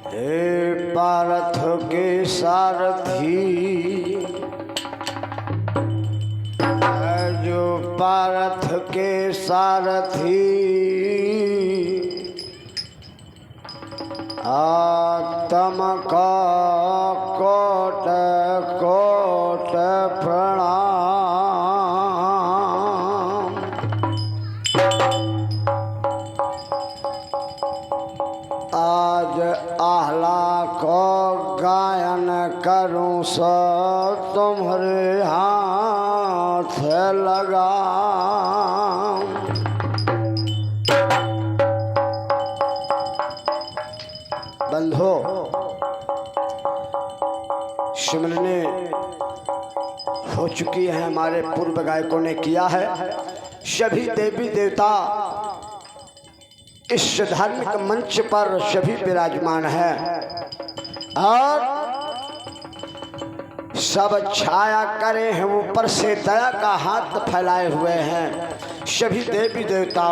हे पार्थ के सारथी, जो पार्थ के सारथी तुमको कोट कोट प्रणाम। आज आहला को गायन करूं सो तुम्हारे हाथ लगा। बंधो, सिमरने हो चुकी है, हमारे पूर्व गायकों ने किया है। सभी देवी देवता इस धार्मिक मंच पर सभी विराजमान है और सब छाया करे हैं, ऊपर से दया का हाथ फैलाए हुए हैं। सभी देवी देवता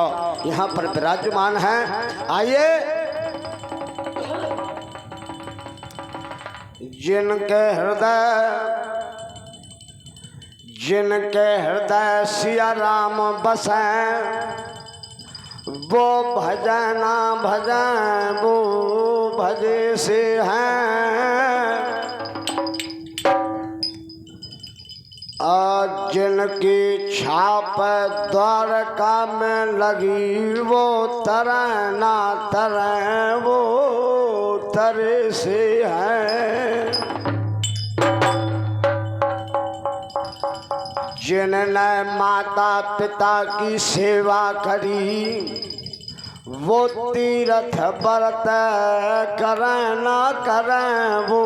यहाँ पर विराजमान हैं। आइए, जिनके हृदय सिया राम बसें, वो भजना भजन वो भजे से हैं। और जिनकी छाप द्वारका में लगी, वो तरह ना तरह वो तरे से हैं। जिनने माता पिता की सेवा करी, वो तीर्थ व्रत करें ना करें वो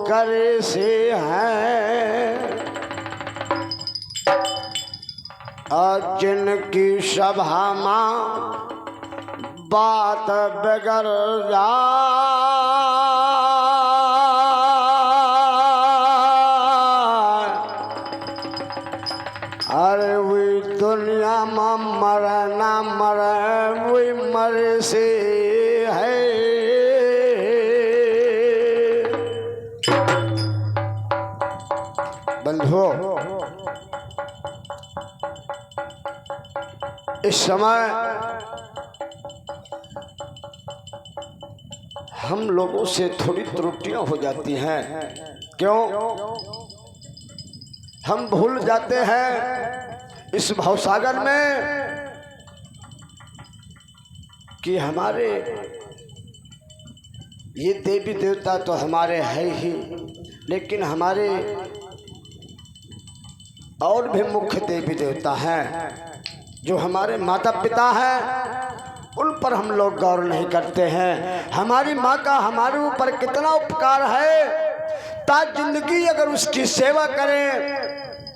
करे से हैं। और जिनकी सभा मां बात बिगड़ जाए, अरे वही दुनिया में मरे ना मरे, वही मरे से है। बंधुओं, इस समय हम लोगों से थोड़ी त्रुटियां हो जाती हैं। क्यों? हम भूल जाते हैं इस भवसागर में कि हमारे ये देवी देवता तो हमारे है ही, लेकिन हमारे और भी मुख्य देवी देवता हैं जो हमारे माता पिता हैं। उन पर हम लोग गौर नहीं करते हैं। हमारी माँ का हमारे ऊपर कितना उपकार है, ताकि जिंदगी अगर उसकी सेवा करें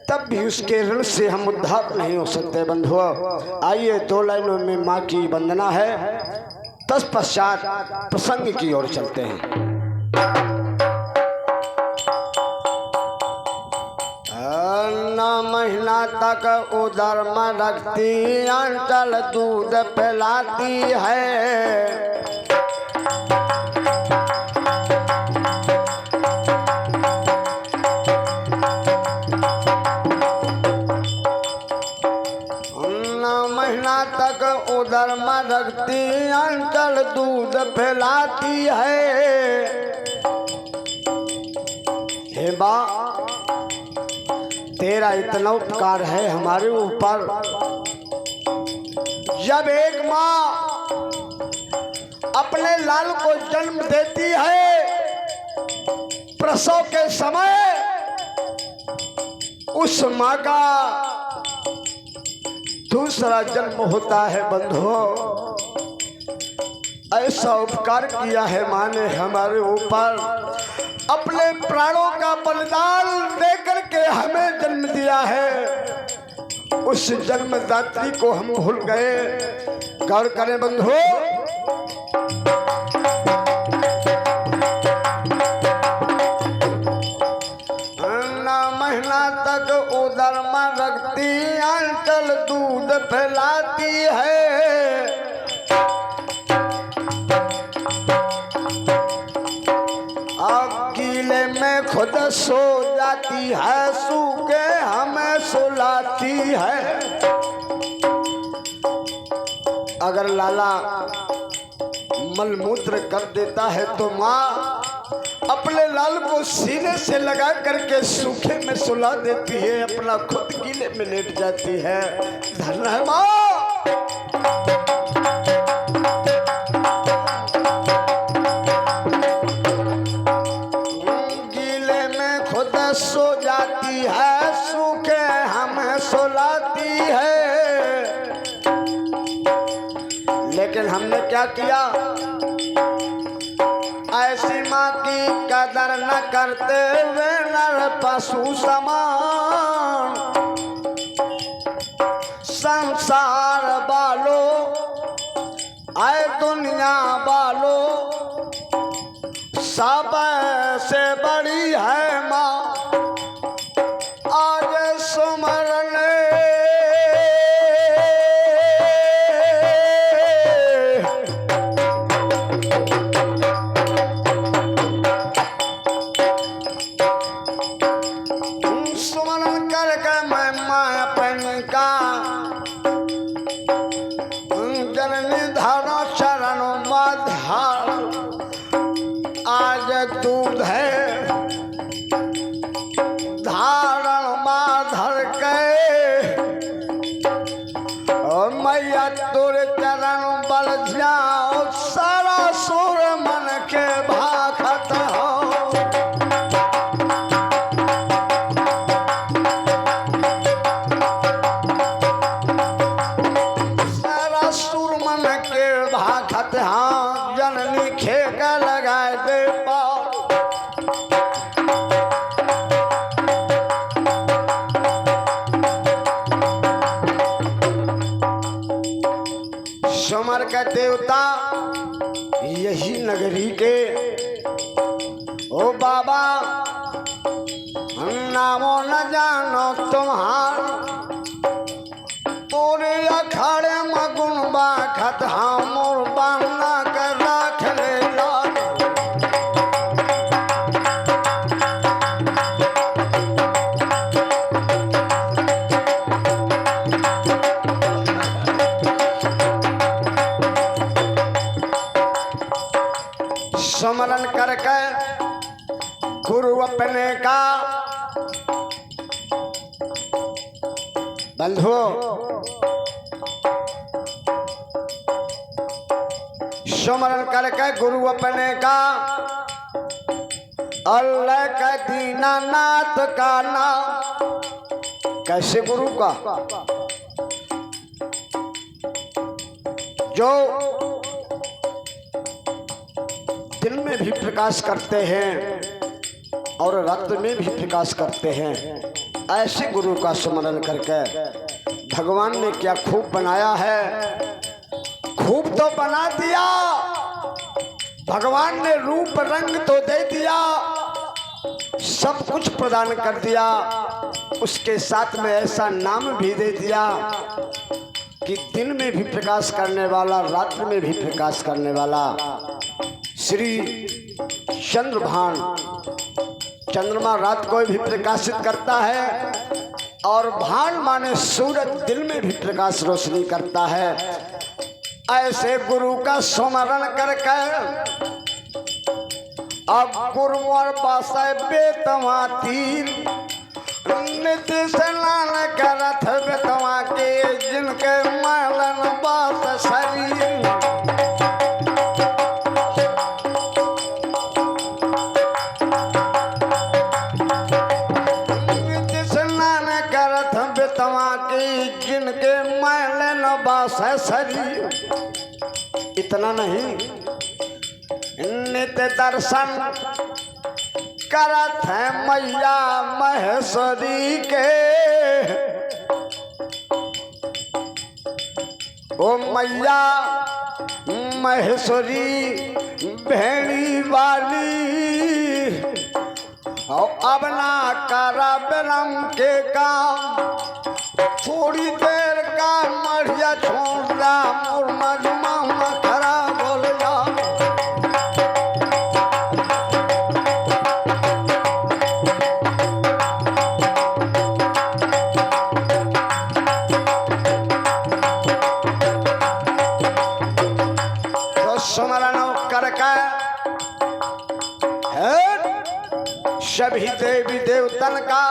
तब भी उसके ऋण से हम उद्धार नहीं हो सकते। बंधुओं, आइए 2 लाइनों में माँ की वंदना है, तत्पश्चात प्रसंग की ओर चलते हैं। महीना तक उदर में रखती, अंचल दूध पिलाती है। 9 महीना तक उदर में रखती, अंचल दूध पिलाती है। हे बा, तेरा इतना उपकार है हमारे ऊपर। जब एक माँ अपने लाल को जन्म देती है, प्रसव के समय उस माँ का दूसरा जन्म होता है। बंधुओं, ऐसा उपकार किया है माँ ने हमारे ऊपर। अपने प्राणों का बलिदान देकर के हमें जन्म दिया है। उस जन्मदात्री को हम भूल गए। गौर करें बंधुओं, 9 महीना तक उदर में रखती, अंचल दूध पिलाती है। सो जाती है, सूखे हमें सुलाती है। अगर लाला मलमूत्र कर देता है तो माँ अपने लाल को सीने से लगा करके सूखे में सुला देती है, अपना खुद गीले में लेट जाती है। धन्य है माँ। सो जाती है, सूखे हमें सुलाती है। लेकिन हमने क्या किया? ऐसी माँ की कदर न करते हुए नर पशु समान। संसार वालों, आए दुनिया वालों, सब से बड़ी है माँ। आज सुमरन सुमरन करके मैं माया पहन का जननी धारा चरण मधार। आज दूध है धारण माधर के, और मैया तोरे चरण बल जाओ, सारा सुर मन के भाखत हो। सारा सुर मन के भाखत हाँ, जननी खेक लगाए दे पाओ। समर का देवता यही नगरी के ओ बाबा, नामो न जानो तुम्हार, तोरे अखाड़े मगुन बाखत हम मोर बाना कर राख ले लाल। स्मरण करके गुरु अपने का बंधुओं, स्मरण करके गुरु अपने का, अल्लाह का दीनानाथ का नाम। कैसे गुरु का? जो दिन में भी प्रकाश करते हैं और रात में भी प्रकाश करते हैं। ऐसे गुरु का स्मरण करके भगवान ने क्या खूब बनाया है। खूब तो बना दिया, भगवान ने रूप रंग तो दे दिया, सब कुछ प्रदान कर दिया। उसके साथ में ऐसा नाम भी दे दिया कि दिन में भी प्रकाश करने वाला, रात्रि में भी प्रकाश करने वाला श्री चंद्रभान। चंद्रमा रात को भी प्रकाशित करता है और भान माने सूरज दिन में भी प्रकाश रोशनी करता है। ऐसे गुरु का स्मरण करके अब गुरु और बासा बेतवा तीर, नित्य स्नान करत बेतवा के, जिनके मालन बास शरीर। जिनके मैल बास है शरीर। इतना नहीं, नित्य दर्शन करत है मैया महेश्वरी के। ओ मैया महेश्वरी भेड़ी वाली, अब ना करा ब्रह्म के काम, थोड़ी देर का मढ़िया छोड़ा मोर मजमा खरा बोल जा। सुमरन करके सभी देवी देवतन का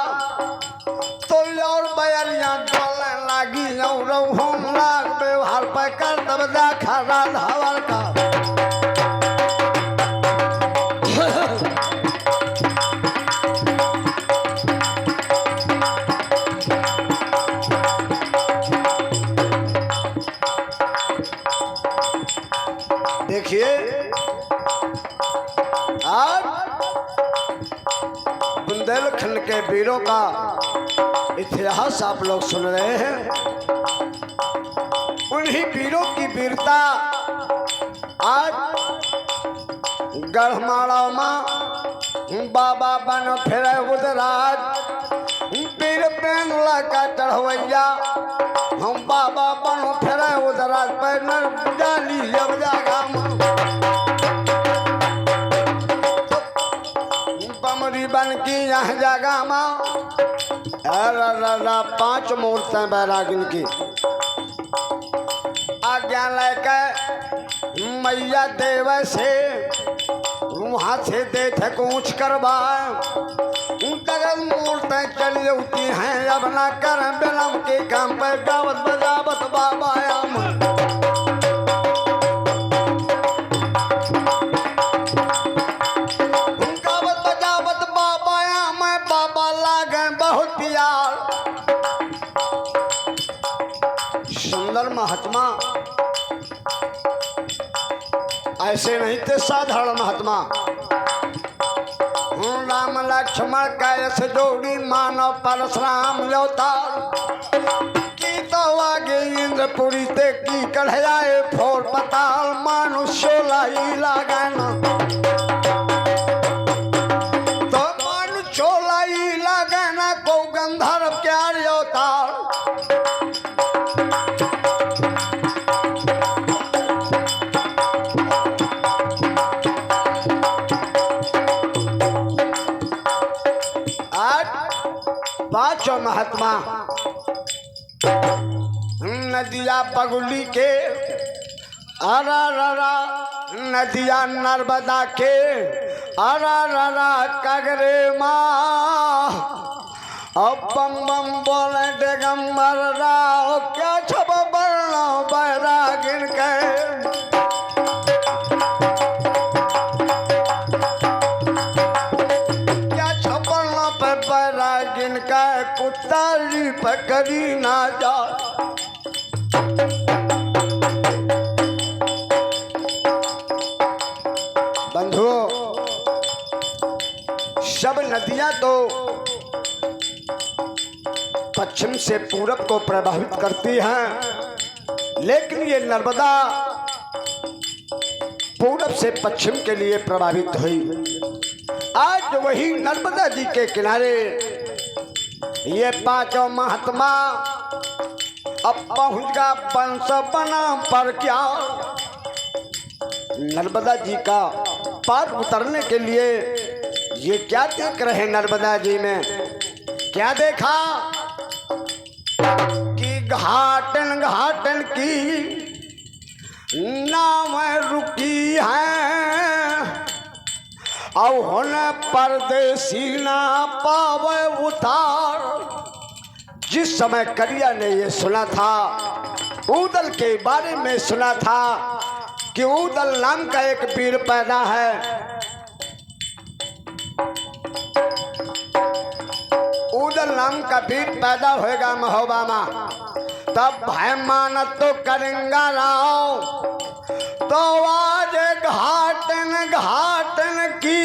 तो और बयरिया डोलने लगी और लाग व्यवहार पर कर तब देखा राधावर का देखिए आज बुंदेलखंड के वीरों का इतिहास आप लोग सुन रहे हैं। उन्हीं वीरों की वीरता आज गढ़माड़ा में बाबा बन फिरे उदराज पीर प्रेम का चढ़वैया हम बाबा बन फिरे उदराज पैनर जाली जब जागा बमरी बन की यह जगह माँ 5 मूर्तें बैरागिन की आज्ञा लेकर मैया देव से वहां से दे थे कूच करवाए दगल मूर्तें चली उठी हैं अब ना कर बिलम के काम पर गावत बजावत बाबा सुंदर महात्मा ऐसे नहीं थे साधारण महात्मा राम लक्ष्मण कैस जोड़ी मानव परशुराम अवतार की तो आगे इंद्रपुरी ते की कढ़ाए फोर पताल मनुष्य लाई लगाना तो मनुष्य लाई लगाना को गंधर्व प्यार अवतार पांचों महात्मा नदिया बगुली के अरा ररा नदिया नर्मदा के अरा ररा कगरे माँ अब बम बम बोले दिगंबर राव क्या छप बरना बैरागिन के जिनका कुत्तारी पकड़ी ना जा बंधुओं सब नदियां तो पश्चिम से पूरब को प्रभावित करती हैं लेकिन ये नर्मदा पूरब से पश्चिम के लिए प्रभावित हुई। आज वही नर्मदा जी के किनारे ये पांचों महात्मा अब पहुंच गया वंश बना पर क्या नर्मदा जी का पार उतरने के लिए ये क्या देख रहे नर्मदा जी में क्या देखा कि घाटन घाटन की नाव रुकी है और होने परदेसी ना पावे उतार। जिस समय करिया ने ये सुना था ऊदल के बारे में सुना था कि ऊदल नाम का एक वीर पैदा है ऊदल नाम का वीर पैदा होएगा महोबा में तब भय मानत तो करेंगा राव तो आज घाटन घाटन की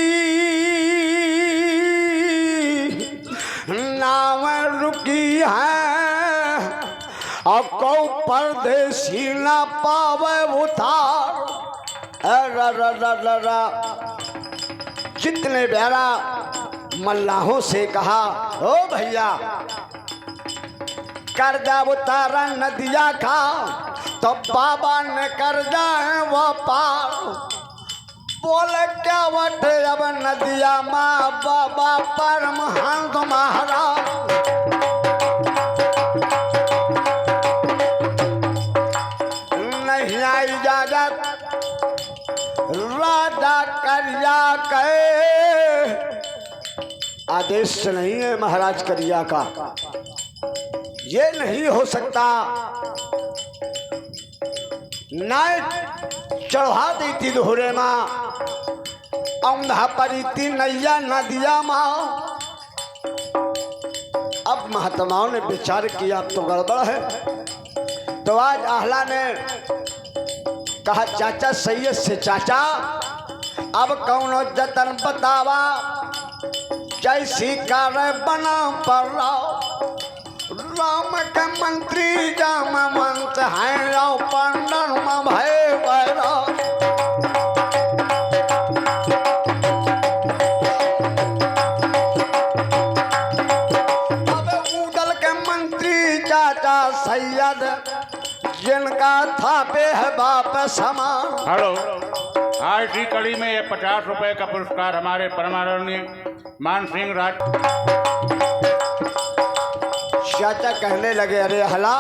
नाव रुकी है अब को परदेसी ना पावे उतार। जितने प्यारा मल्लाहों से कहा ओ भैया कर्जा उतारा नदिया का तो बाबा ने कर्जा है वो पार बोले क्या वटे अब नदिया माँ बाबा परमहंस महाराज नहीं आई इजाजत राजा करिया के आदेश से नहीं है महाराज करिया का, ये नहीं हो सकता। नाय चढ़ा देती दोहरे माँ, औंधा परीती नैया नदिया माँ। अब महात्माओं ने विचार किया अब तो गड़बड़ है। तो आज आहला ने कहा चाचा सैयद से, चाचा अब कौनो जतन बतावा, जैसी कार्य बना पर राम के मंत्री जाम मंच है राव पंडन में भय भैरा। अब उदल के मंत्री चाचा सैयद जिनका था पे है बाप समा। हेलो, आज की कड़ी में ये 50 रुपए का पुरस्कार हमारे परमादरणीय मान सिंह राज। चाचा कहने लगे अरे हला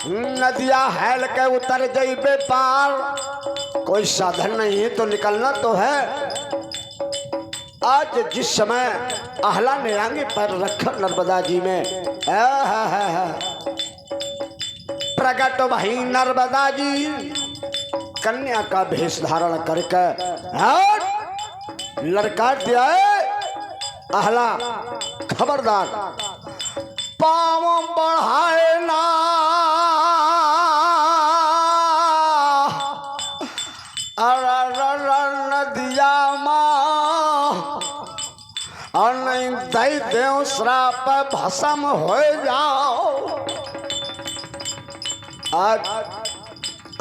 नदिया हैल के उतर जाइबे पार, कोई साधन नहीं है तो निकलना तो है। आज जिस समय आहला ने आगे पर रखा नर्मदा जी में, प्रकट भाई नर्मदा जी कन्या का भेष धारण करके लड़का दिया आहला खबरदार पाँव बढ़ाए ना, नदिया माँ और नहीं दई देव श्राप भस्म हो जाओ। आज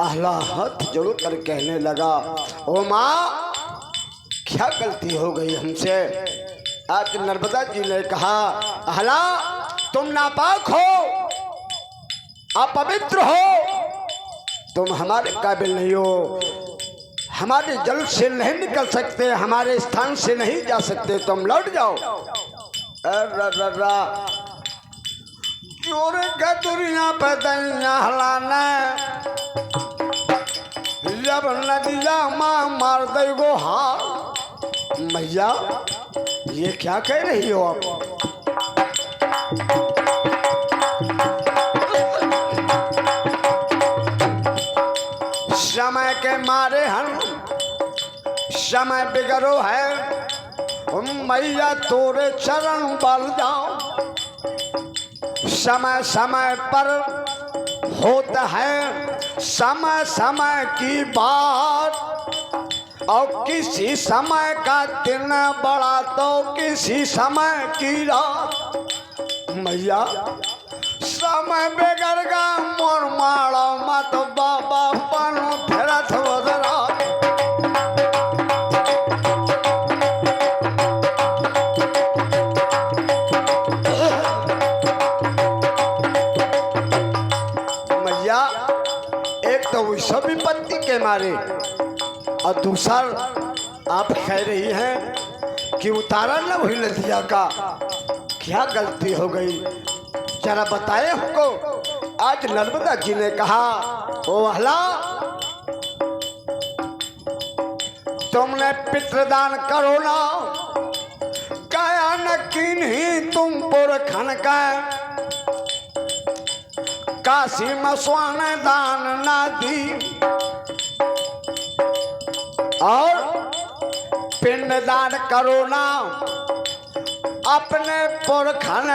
आहला हाथ जोड़ कर कहने लगा ओ माँ क्या गलती हो गई हमसे। आज नर्मदा जी ने कहा आहला तुम नापाक हो, अपवित्र हो, तुम हमारे काबिल नहीं हो, हमारे जल से नहीं निकल सकते, हमारे स्थान से नहीं जा सकते, तुम लौट जाओ। जोर के दुनिया पे दैया हलाना, जब नदिया माँ मार दे वो हार। मैया ये क्या कह रही हो आप? समय के मारे हम समय बिगड़ो है, मैया तोरे चरण बल जाओ। समय समय पर होता है समय समय की बात, और किसी समय का दिन बड़ा तो किसी समय की रात। मैया समय बिगड़ गा मोर मारो मत बाबा पनो फेरत वजरा। मैया एक तो वैसा विपत्ति के मारे, और दूसरा आप कह रही हैं कि उतारा न हुई नदिया का, क्या गलती हो गई जरा बताए हमको। आज नर्मदा जी ने कहा ओ आहला तुमने पितृदान करो ना, काया न किन्हीं तुम पुरखन का, काशी में स्वर्ण दान ना दी, और पिंडदान करो ना अपने पुरखन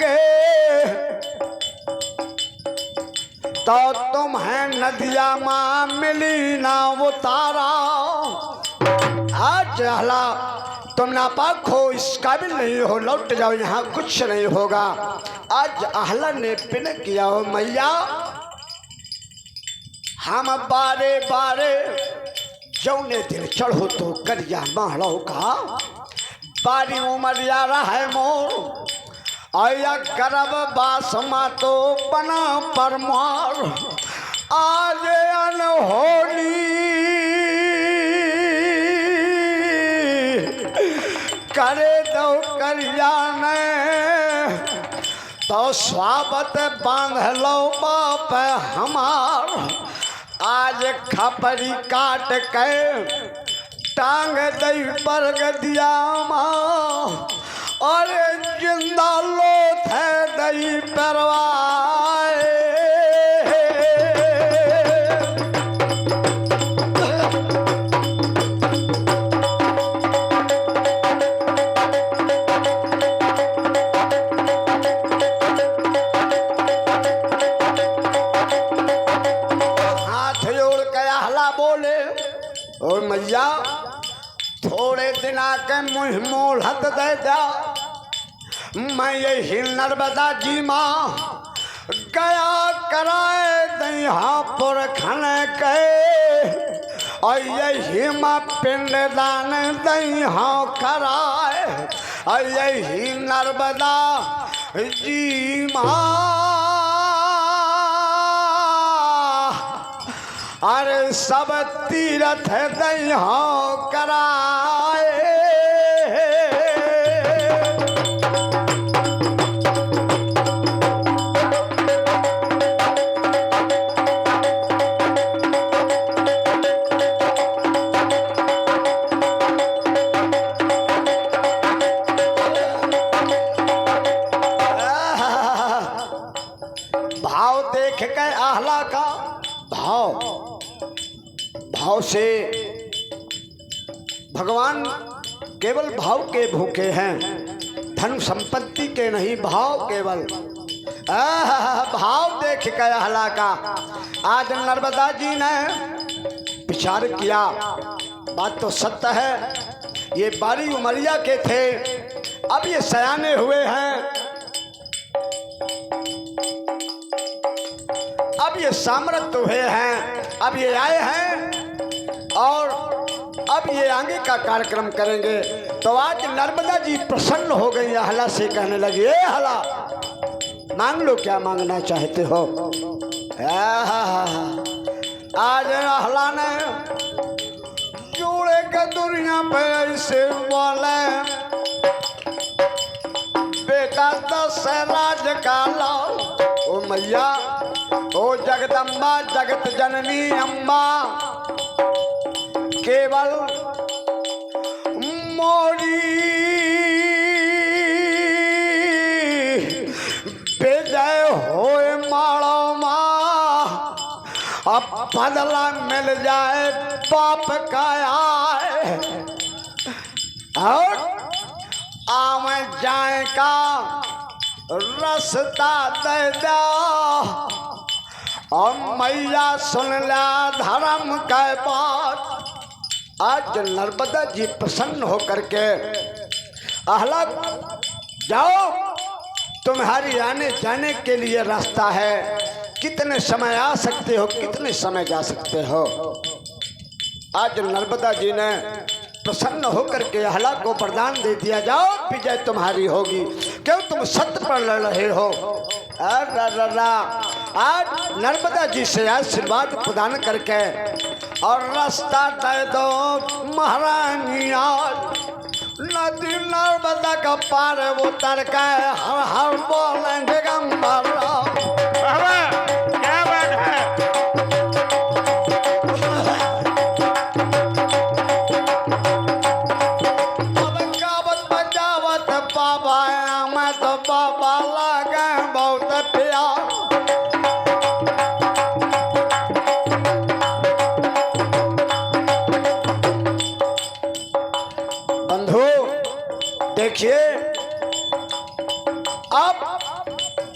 के, तो तुम्हें नदिया माँ मिली ना वो तारा। आज आहला तुम नापाक हो, इस काबिल नहीं हो, लौट जाओ, यहाँ कुछ नहीं होगा। आज आहला ने पिन किया हो मैया हम बारे बारे जौने दिन चढ़ो तो करिया महड़ो का, बारी उमरिया रहा मोर आया करब बासमा तो बना परमार। आज अनहोनी करे दो करिया ने, तो स्वागत बांध लो बाप हमार। आज आज खपरी काट के टांग दई पर गदिया माँ और जिंदा लोथ है दई परवाए। हाथ जोड़ के आहला बोले ओ मैया थोड़े दिन आके मुँह मोहलत दे दा। मैं यही नर्मदा जी माँ गया कराए दहापुर खन के और यही माँ पिंडदान दहा कराए और यही नर्मदा जी माँ अरे सब तीरथ दहा कराए। भाव देख के आहला का भाव से भगवान केवल भाव के भूखे हैं, धन संपत्ति के नहीं, भाव केवल। भाव देख के आहला का आज नर्मदा जी ने विचार किया, बात तो सत्य है, ये बारी उमरिया के थे, अब ये सयाने हुए हैं, अब ये सामर्थ हुए हैं, अब ये आए हैं और अब ये आगे का कार्यक्रम करेंगे। तो आज नर्मदा जी प्रसन्न हो गई, हला से कहने लगी ए हला मांग लो क्या मांगना चाहते हो। आज हला ने जोड़े के दुनिया पे ऐसे बोले बेटा दशराज का लाल ओ मैया ओ जगदम्बा जगत जननी अम्बा केवल मोरी बेजय होए माड़ो माँ अब बदला मिल जाए पाप का आए और आम जाए का रास्ता दे दो और मैया सुन ला धर्म का बात। आज नर्मदा जी प्रसन्न होकर के आहला जाओ तुम्हारी आने जाने के लिए रास्ता है, कितने समय आ सकते हो कितने समय जा सकते हो। आज नर्मदा जी ने प्रसन्न होकर के आहला को वरदान दे दिया, जाओ विजय तुम्हारी होगी, क्यों तुम सत्य पर लड़ रहे हो। आज नर्मदा जी से आशीर्वाद प्रदान करके और रास्ता दे दो महारानी, आज नदी नर्मदा का पार वो तर के हर हर बोलेंगे दिगंबर। क्या बात है। अब गावत बजावत बाबा मैं तो बाबा लगे बहुत प्यार। देखिए अब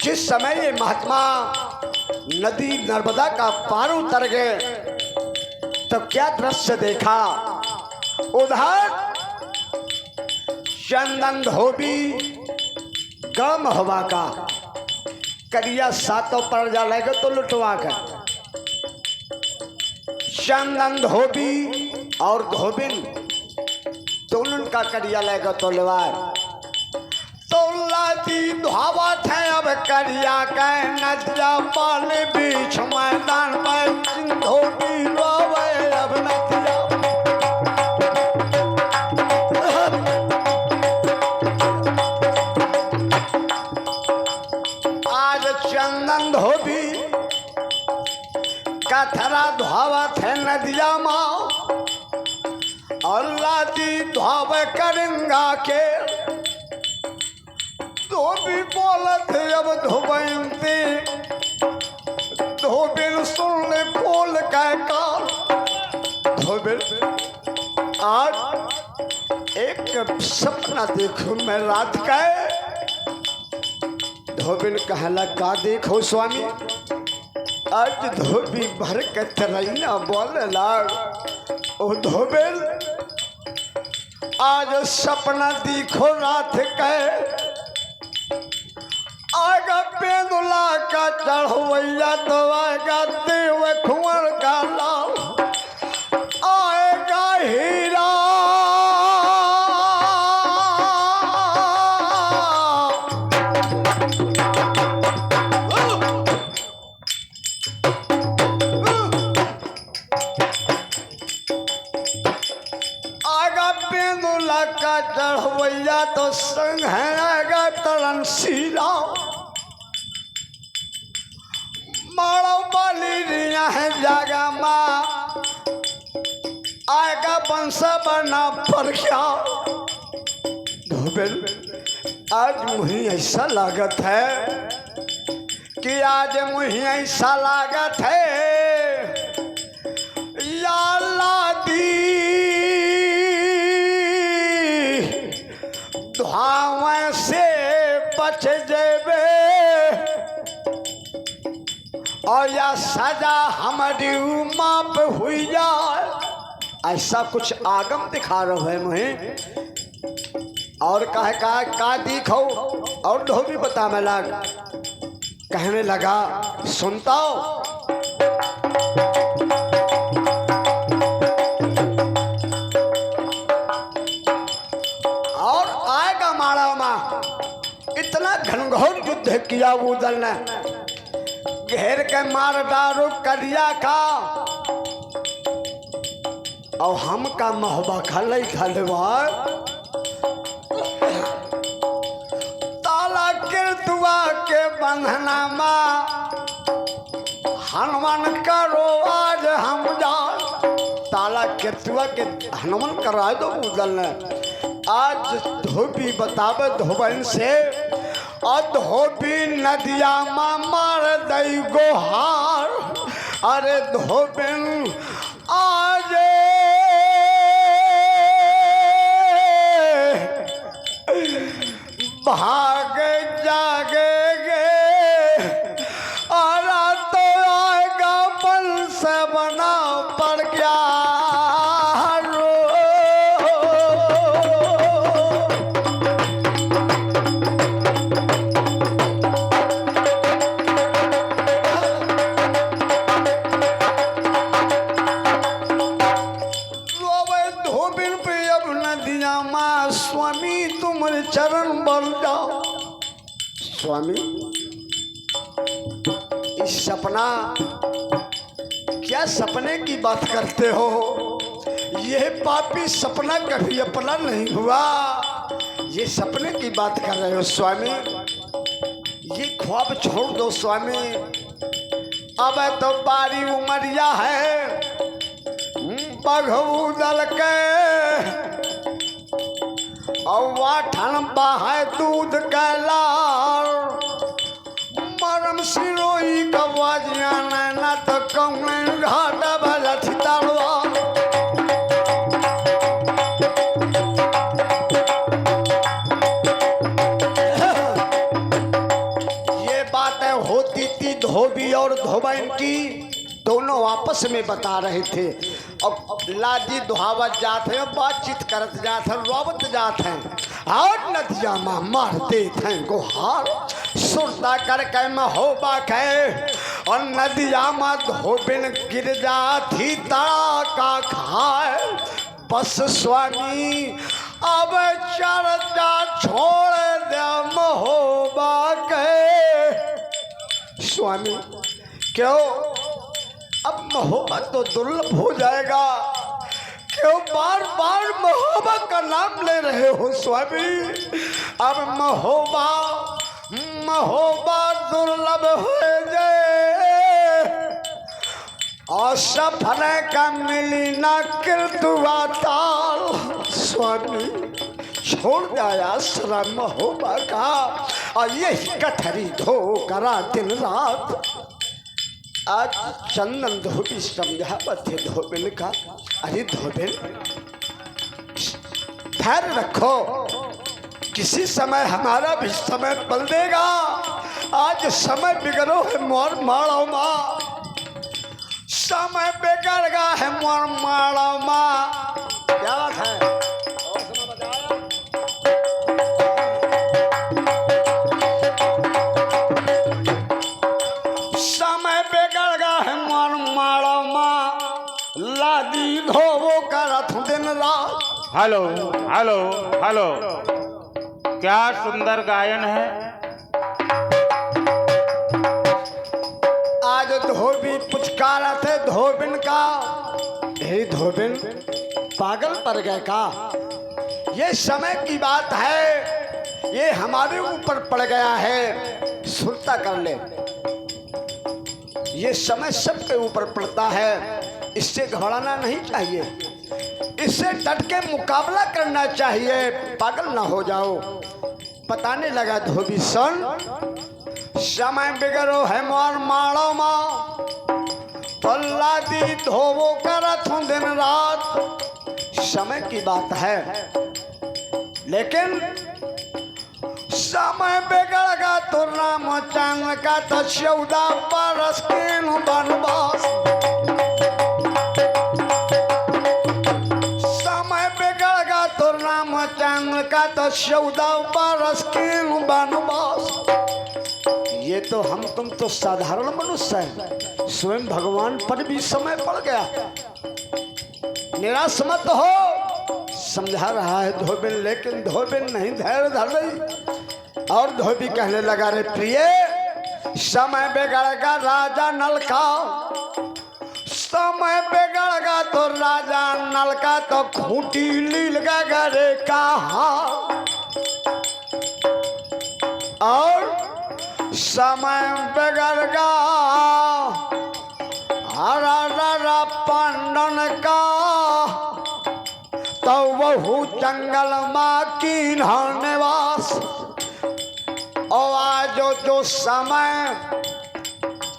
जिस समय ये महात्मा नदी नर्मदा का पार उतर गए तो क्या दृश्य देखा। उधर चंदन धोबी गम हवा का करिया सातों पर जा लेगा तो लुटवा कर। चंदन धोबी और धोबिन दोनों का करिया लेगा तो लवाए तो लाती धावत है अब करिया के नदिया पाले बीच मैदान पर धोबी रोवे अब नदिया। आज चंदन धोबी का कथरा धोवत है नदिया माँ और लादी धोव करेंगा के धोबी बोलत है अब धोबनती धोबिन सुन ले खोल का धोबिन आज एक सपना देखूं मैं रात का। धोबिन कहला का देखो स्वामी। आज धोबी भर के तरैया बोले लाग ओ धोबिन आज सपना देखो रात के आगा पेंदुला का चढ़वैया तो आएगा देव कुंवर का लाल आएगा हीरा आगा पेंदुला का चढ़वैया तो संग है आगा तरन सीरा मारो बाली रिया है जागा माँ आएगा बंस बना पर क्या। धोबिन आज मुझे ऐसा लागत है कि आज मुझे ऐसा लागत है या लादी धुआं से बच जेबे और या सजा हमारी माप हुई जाए। ऐसा कुछ आगम दिखा रहा है मुझे और कहे का दिखो और धोबी बता में लग कहने लगा सुनता हो और आएगा मारा माँ इतना घनघोर युद्ध किया वो दल ने घेर के मार डारो करिया का और हम का महबा खल खलवा ताला किरतुआ के बंधना माँ हनुमान करो आज हम जा ताला किरतुआ के हनुमान करा दो उदल ने। आज धोबी बतावे धोबन से और धोबी नदिया माँ मार दई गोहार अरे धोबिन आज भाग जागेगे और तो आएगा बल से बना पड़ गया स्वामी तुम्हारे चरण बल जाओ। स्वामी इस सपना क्या सपने की बात करते हो ये पापी सपना कभी अपना नहीं हुआ ये सपने की बात कर रहे हो स्वामी ये ख्वाब छोड़ दो स्वामी अब तो बारी उमरिया है बघऊ दल के और ठन बाहे दूध कैलार मरम सिरोई कवाजिया ना तो कौन घाट भला छिताड़वा ये बातें होती थी धोबी और धोबन की दोनों आपस में बता रहे थे और लादी दुहावत जात है बातचीत करत जात है रोबत जात है और नदिया माँ मारते थे गुहार सुरता करके महोबा के और नदिया माँ धोबिन गिर जाती तड़ा का खाए बस स्वामी अब चर्चा छोड़ दे महोबा के। स्वामी क्यों अब मोहब्बत तो दुर्लभ हो जाएगा क्यों बार बार मोहब्बत का नाम ले रहे हो स्वामी अब मोहब्बत दुर्लभ हो जाए और सफल का मिली ना कृतुआ ताल स्वामी छोड़ दया श्रम हो बका और यही कथरी धो करा दिन रात। आज चंदन धोबी समझा बथे धोबिन का। अरे धोबिन धैर्य रखो, किसी समय हमारा भी समय बदल देगा। आज समय बिगड़ो है मोर माड़ो माँ, समय बिगड़ गया है मोर माड़ो माँ। क्या बात है? समय बिगड़ गया है मोर माड़ो माँ, लादी धोवो करत दिन रात। हेलो हेलो हेलो, क्या सुंदर गायन है। आज धोबी पुचकारा थे धोबिन का। हे धोबिन पागल पड़ गए का? ये समय की बात है, ये हमारे ऊपर पड़ गया है। सुनता कर ले, ये समय सबके ऊपर पड़ता है, इससे घबराना नहीं चाहिए, इससे डट के मुकाबला करना चाहिए। पागल ना हो जाओ। बताने लगा धोबी सुन, समय बिगड़ो है मोर माड़ो माँ, पल्ला दी धोवो करत हूँ दिन रात। समय की बात है, लेकिन समय बिगड़गा तो रामचंद्र का तो 14 बरस के वनवास। समय बिगड़गा तो रामचंद्र का तो 14 बरस के वनवास। ये तो हम तुम तो साधारण मनुष्य हैं, स्वयं भगवान पर भी समय पड़ गया। निराश मत हो, समझा रहा है धोबिन, लेकिन धोबिन नहीं धैर्य धर रही। और धोबी कहने लगा, रे प्रिय समय बिगड़गा राजा नल का, समय बिगड़गा तो राजा नल का तो खूंटी लील गरे का। और समय बिगड़गा हरा हरा पांडन का तो वहु जंगल माँ की निवास। और आज जो समय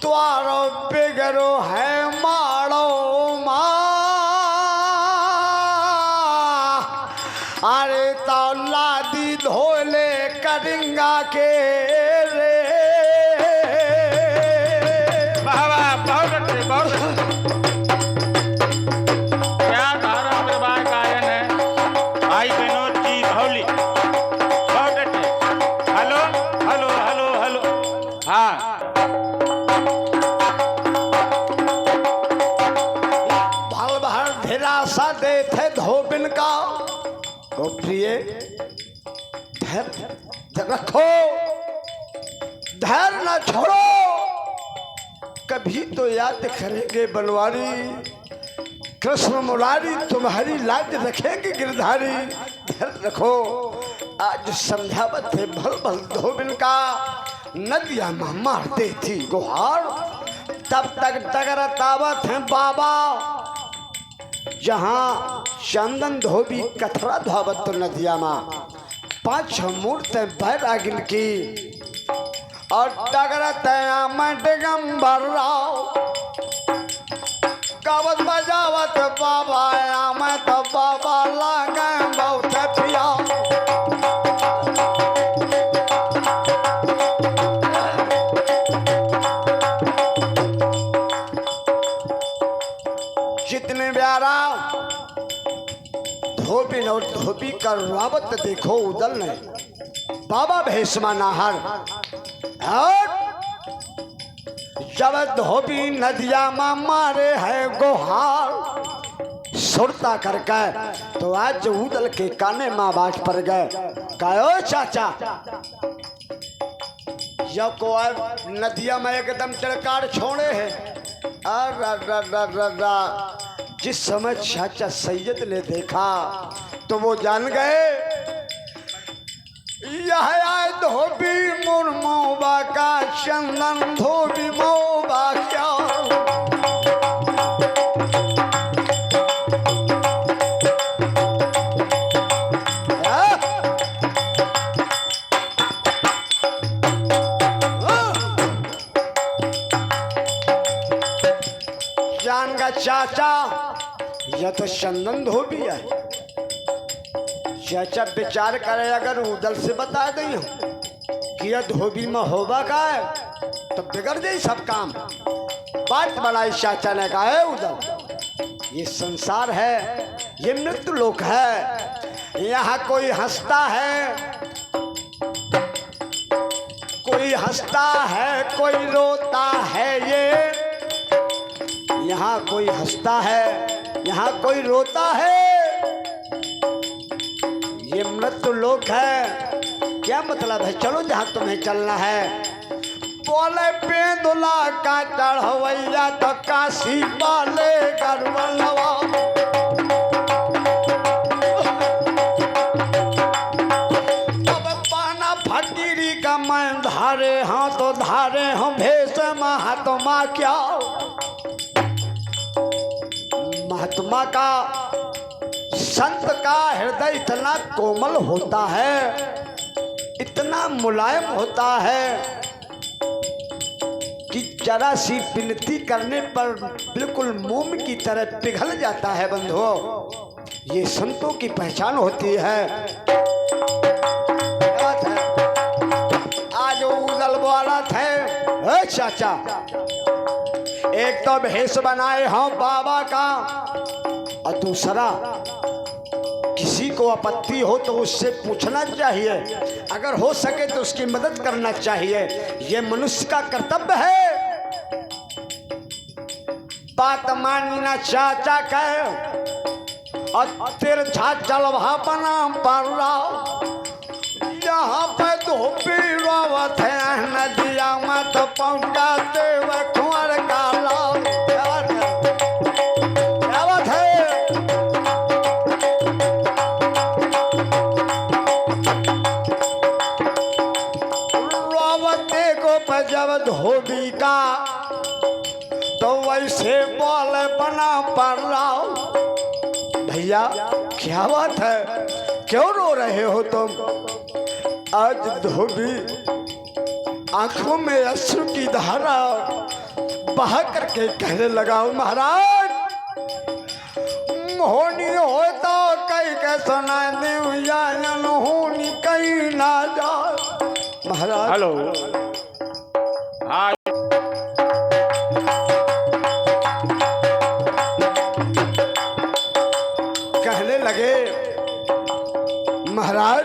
द्वारो बिगड़ो है माड़ो माँ, अरे तो लादी धोले करिंगा के रे। क्या धारा प्रवाह गायन है भाई विनोद जी भौली, बहुत अच्छे। Hello hello hello hello. हाँ भल भर धिरासा दे थे धोबिन का। ओ प्रिय धैर्य रखो, धैर्य न छोड़ो। कभी तो याद करेंगे बनवारी, कृष्ण मुरारी तुम्हारी लाज रखेंगे गिरधारी। धैर्य रखो। आज समझावत है भल भल धोबिन का। नदिया में मारते थी गुहार, तब तक डगर तावत है बाबा। जहाँ चंदन धोबी कथरा धावत तो नदिया में 5-6 मूर्तें बैरागिन की। और डगर तया मैं दिगंबर राव, गावत बजावत बाबा मैं तो बाबा लागे बहुत पिया। जितने प्यारा धोबी और धोबी का रावत देखो उदल ने बाबा भीष्मा नाहर। और जब धोबी नदिया में मारे है गुहार सुरता करके, तो आज उदल के काने माँ बाज पर गए। कहो चाचा या को नदिया में एकदम चड़कार छोड़े है। जिस समय चाचा सैयद ने देखा तो वो जान गए यह आए धोबी मुर्मोबा का चंदन धोबी मोबा क्या। चाचा यह तो चंदन धोबी है। चाचा विचार करे अगर उदल से बता दें कि यह धोबी में होगा का है तो बिगड़ जाए सब काम। बात बनाई चाचा ने कहा है उदल ये संसार है, ये मृत्यु लोक है। यहाँ कोई हंसता है, कोई हंसता है, कोई रोता है। ये यहाँ कोई हंसता है, यहाँ कोई रोता है। ये मृत्यु लोक है। क्या मतलब है? चलो जहाँ तुम्हें चलना है। बोले पेंदुला का चढ़वैया तो काशी वाले गरबलवा। अब पाना फकीरी का मैं धारे हाँ तो धारे हम भेष महात्मा क्या। महात्मा का संत का हृदय इतना कोमल होता है, इतना मुलायम होता है कि जरा सी विनती करने पर बिल्कुल मोम की तरह पिघल जाता है। बंधुओं ये संतों की पहचान होती है। आज उदल वाला थे चाचा, एक तो भेष बनाए हो बाबा का और दूसरा किसी को आपत्ति हो तो उससे पूछना चाहिए, अगर हो सके तो उसकी मदद करना चाहिए। ये मनुष्य का कर्तव्य है। बात मानना चाचा कहे और तिरछा चलवा बना पड़ रहा। यहाँ पे धोबी रोवत है नदिया में तो पहुँचाते हुए कुंवर का लाल। क्या बात है? रोवते को जब धोबी का तो वैसे बोल बना पड़ रहा। भैया क्या बात है, क्यों रो रहे हो तुम? आज धोबी आंखों में अश्रु की धारा बहा करके कहने लगा, महाराज होनी हो तो कई के सुना दे या होनी कहीं ना जा। महाराज हेलो हाँ कहने लगे, महाराज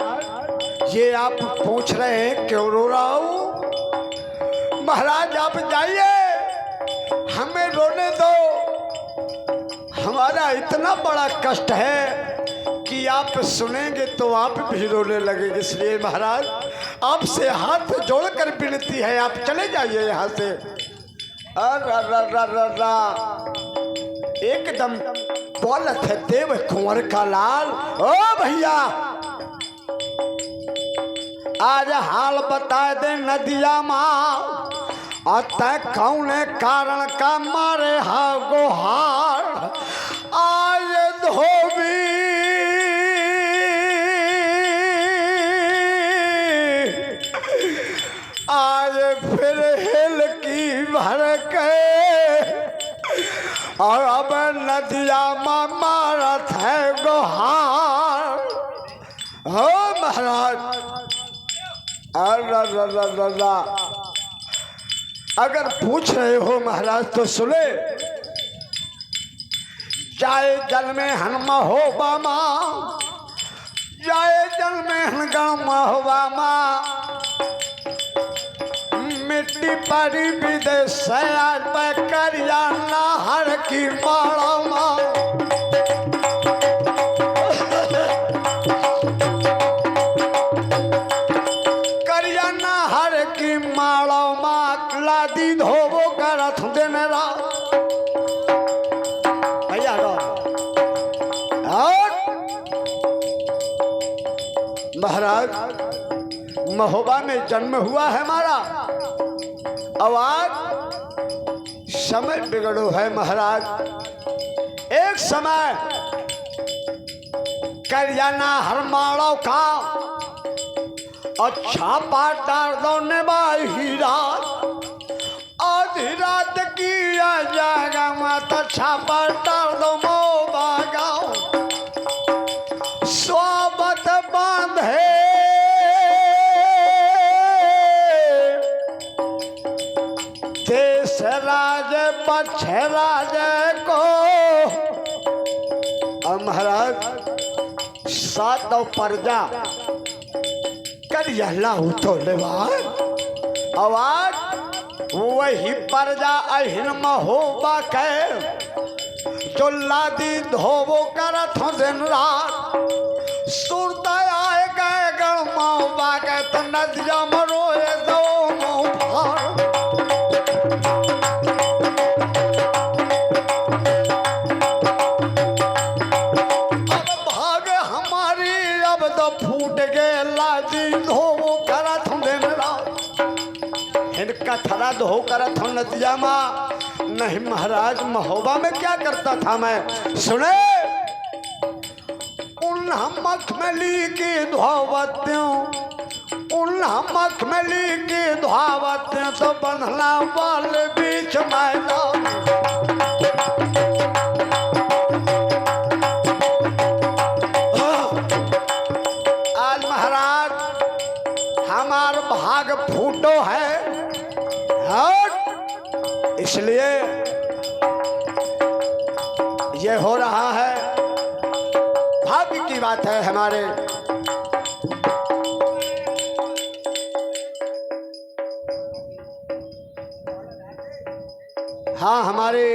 ये आप पूछ रहे हैं क्यों रो रहा हूं? महाराज आप जाइए, हमें रोने दो। हमारा इतना बड़ा कष्ट है कि आप सुनेंगे तो आप भी रोने लगेंगे। इसलिए महाराज आपसे हाथ जोड़कर विनती है, आप चले जाइए यहाँ से। एकदम बोलत है देव कुंवर का लाल। ओ भैया आज हाल बता दे नदिया माँ, अतः कौन कारण का मारे हा गोहार। आज धोबी आज फिर हिल की भर के और अब नदिया माँ मारत है गोहार। हो महाराज अगर पूछ रहे हो महाराज तो सुने। जाए जल में हनुमा हो बामा, जाए जल में हनगमा हो बामा। मिट्टी पड़ी विदेश आज पे करिया नाहर की माड़ा। लादी धोबो का रथ दिन रात। भैया महाराज महोबा में जन्म हुआ है हमारा। अब आज समय बिगड़ो है महाराज। एक समय करियाना हरमाड़ो का अच्छा पाटार दौड़ने वाली रात, आधी रात की जागा माता छापा डाल दो मोबा गाँव सोबत बांधे देश राज पक्ष राज को। और महाराज सातों प्रजा कर यहला उठो लेवार आवाज वही प्रजा अहिन महोबा के जो लादी धोबो करत हो दिन रात सुरता आए गए गण महोबा के तो नदिया मरोए दो मोहार। फूट गए लादी धो करत हूँ दिन रात इनका थरा धो करत हूँ नदिया माँ। नहीं महाराज महोबा में क्या करता था मैं सुने उन मखमली की धोवत्यों उन मखमली की धोवत्यों तो बंधना वाले बीच मैदान। हमार भाग फूटो है इसलिए ये हो रहा है भाग्य की बात है हमारे। हाँ हमारे